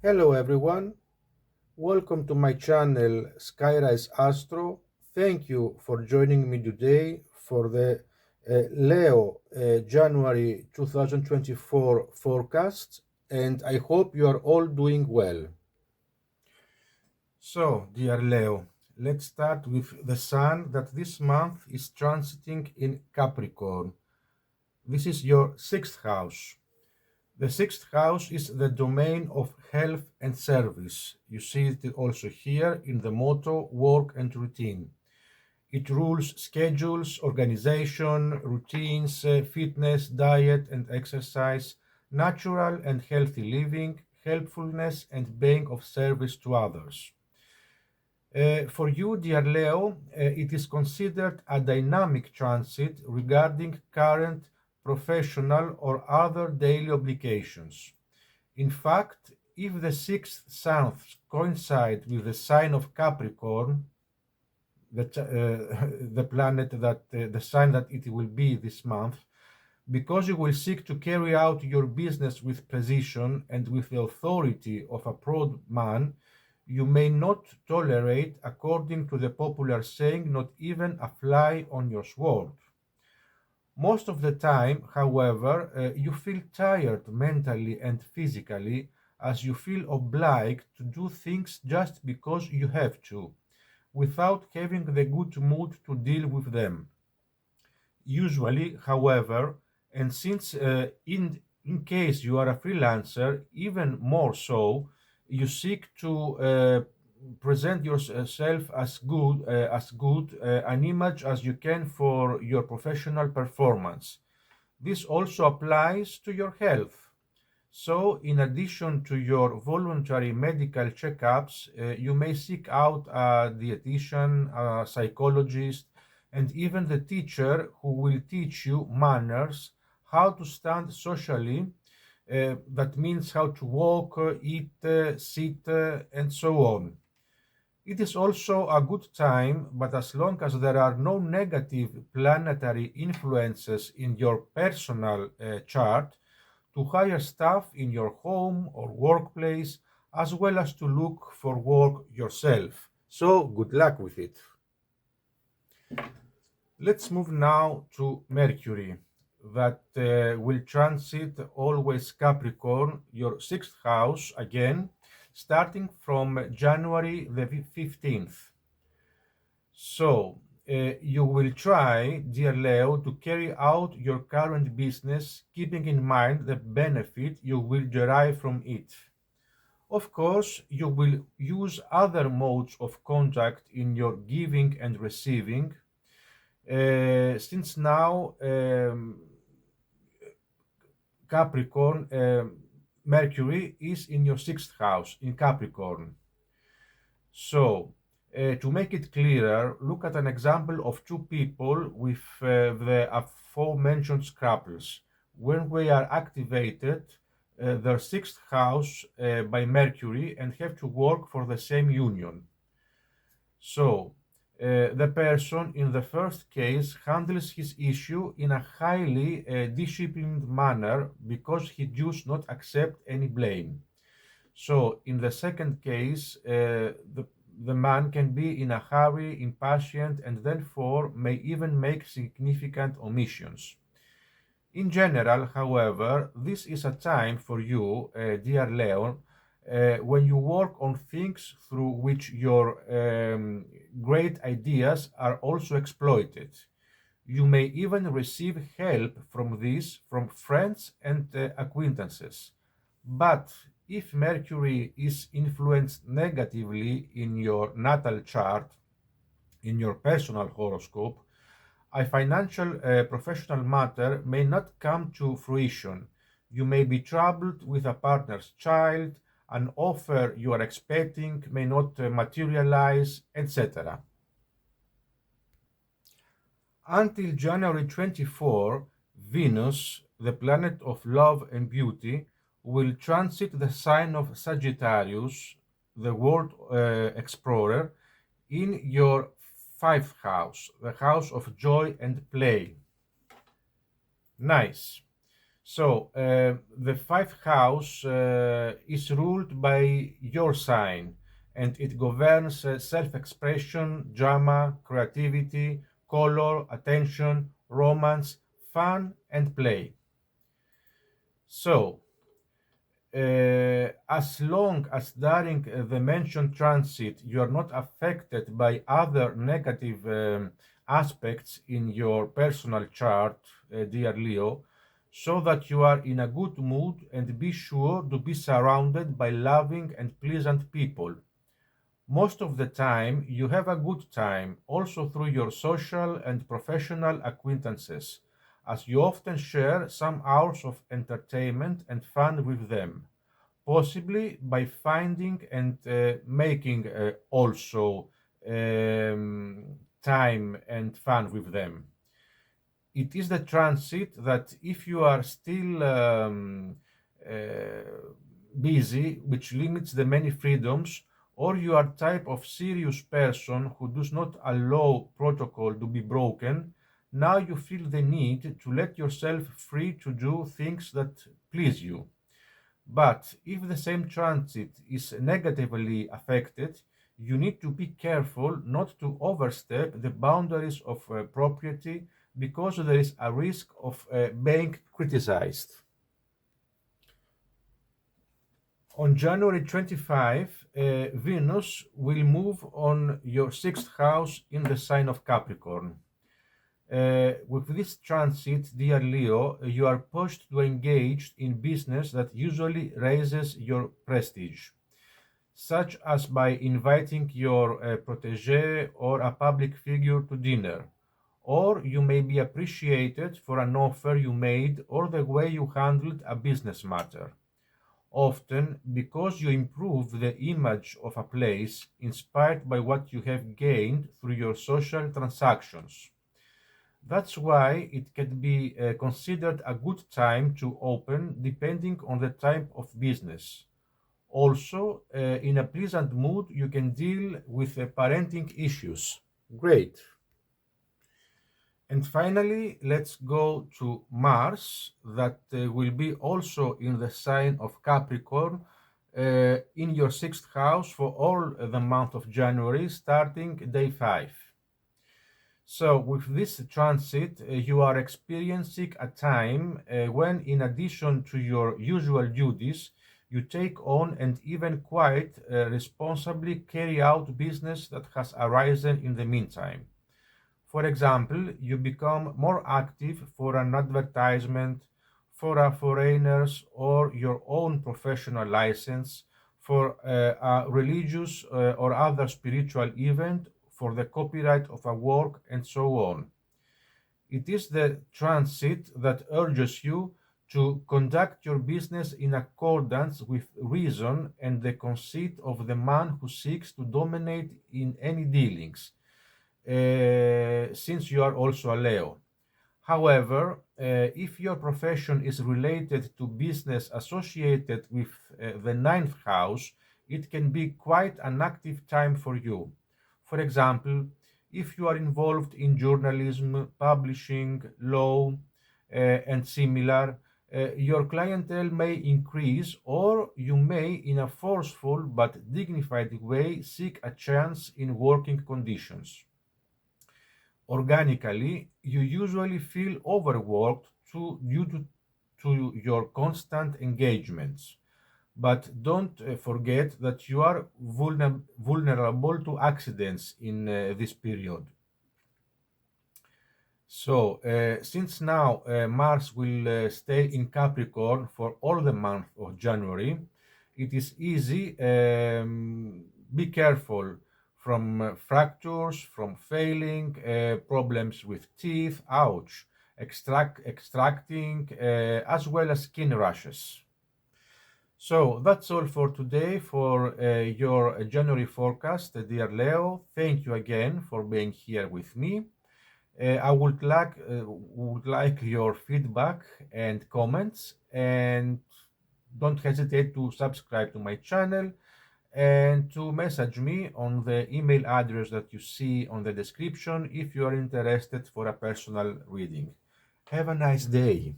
Hello everyone, welcome to my channel skyriseastro. Thank you for joining me today for the Leo January 2024 forecast, and I hope you are all doing well. So, dear Leo, let's start with the Sun that this month is transiting in Capricorn. This is your sixth house. The sixth house is the domain of health and service. You see it also here in the motto work and routine. It rules schedules, organization, routines, fitness, diet and exercise, natural and healthy living, helpfulness, and being of service to others. For you, dear Leo, it is considered a dynamic transit regarding current professional or other daily obligations. In fact, if the sixth south coincide with the sign of Capricorn, the planet that the sign that it will be this month, because you will seek to carry out your business with precision and with the authority of a proud man, you may not tolerate, according to the popular saying, not even a fly on your sword. Most of the time, however, you feel tired mentally and physically, as you feel obliged to do things just because you have to, without having the good mood to deal with them. Usually, however, and since in case you are a freelancer, even more so, you seek to present yourself as good an image as you can for your professional performance. This also applies to your health. So, in addition to your voluntary medical checkups, you may seek out a dietitian, a psychologist, and even the teacher who will teach you manners, how to stand socially. That means how to walk, eat, sit, and so on. It is also a good time, but as long as there are no negative planetary influences in your personal chart, to hire staff in your home or workplace, as well as to look for work yourself. So, good luck with it. Let's move now to Mercury, that will transit always Capricorn, your sixth house again, starting from January the 15th. So, you will try, dear Leo, to carry out your current business, keeping in mind the benefit you will derive from it. Of course, you will use other modes of contact in your giving and receiving, since now Capricorn, Mercury is in your sixth house in Capricorn. So, to make it clearer, look at an example of two people with the aforementioned scruples. When we are activated, their sixth house by Mercury and have to work for the same union. So, the person in the first case handles his issue in a highly disciplined manner because he does not accept any blame. So, in the second case, the man can be in a hurry, impatient, and therefore may even make significant omissions. In general, however, this is a time for you, dear Leon, when you work on things through which your great ideas are also exploited. You may even receive help from this from friends and acquaintances. But if Mercury is influenced negatively in your natal chart, in your personal horoscope, a financial professional matter may not come to fruition. You may be troubled with a partner's child, an offer you are expecting may not materialize, etc. Until January 24, Venus, the planet of love and beauty, will transit the sign of Sagittarius, the world explorer, in your fifth house, the house of joy and play. Nice. So the fifth house is ruled by your sign, and it governs self-expression, drama, creativity, color, attention, romance, fun, and play. So as long as during the mentioned transit you are not affected by other negative aspects in your personal chart, dear Leo, so that you are in a good mood, and be sure to be surrounded by loving and pleasant people. Most of the time, you have a good time also through your social and professional acquaintances, as you often share some hours of entertainment and fun with them, possibly by finding and making also time and fun with them. It is the transit that if you are still busy, which limits the many freedoms, or you are type of serious person who does not allow protocol to be broken, now you feel the need to let yourself free to do things that please you. But if the same transit is negatively affected, you need to be careful not to overstep the boundaries of propriety, because there is a risk of being criticized. On January 25, Venus will move on your sixth house in the sign of Capricorn. With this transit, dear Leo, you are pushed to engage in business that usually raises your prestige, such as by inviting your protege or a public figure to dinner. Or you may be appreciated for an offer you made or the way you handled a business matter, often because you improve the image of a place inspired by what you have gained through your social transactions. That's why it can be considered a good time to open depending on the type of business. Also, in a pleasant mood, you can deal with parenting issues. Great. And finally, let's go to Mars, that will be also in the sign of Capricorn, in your sixth house for all the month of January, starting day 5. So, with this transit, you are experiencing a time when, in addition to your usual duties, you take on and even quite responsibly carry out business that has arisen in the meantime. For example, you become more active for an advertisement, for a foreigner's or your own professional license, for a religious or other spiritual event, for the copyright of a work, and so on. It is the transit that urges you to conduct your business in accordance with reason and the conceit of the man who seeks to dominate in any dealings, since you are also a Leo. However, if your profession is related to business associated with the ninth house, it can be quite an active time for you. For example, if you are involved in journalism, publishing, law, and similar, your clientele may increase, or you may, in a forceful but dignified way, seek a chance in working conditions. Organically, you usually feel overworked due to your constant engagements. But don't forget that you are vulnerable to accidents in this period. So, since now Mars will stay in Capricorn for all the month of January, it is easy. Be careful from fractures, from failing, problems with teeth, ouch, extracting, as well as skin rashes. So that's all for today for your January forecast, dear Leo. Thank you again for being here with me. I would like your feedback and comments, and don't hesitate to subscribe to my channel and to message me on the email address that you see on the description if you are interested for a personal reading. Have a nice day.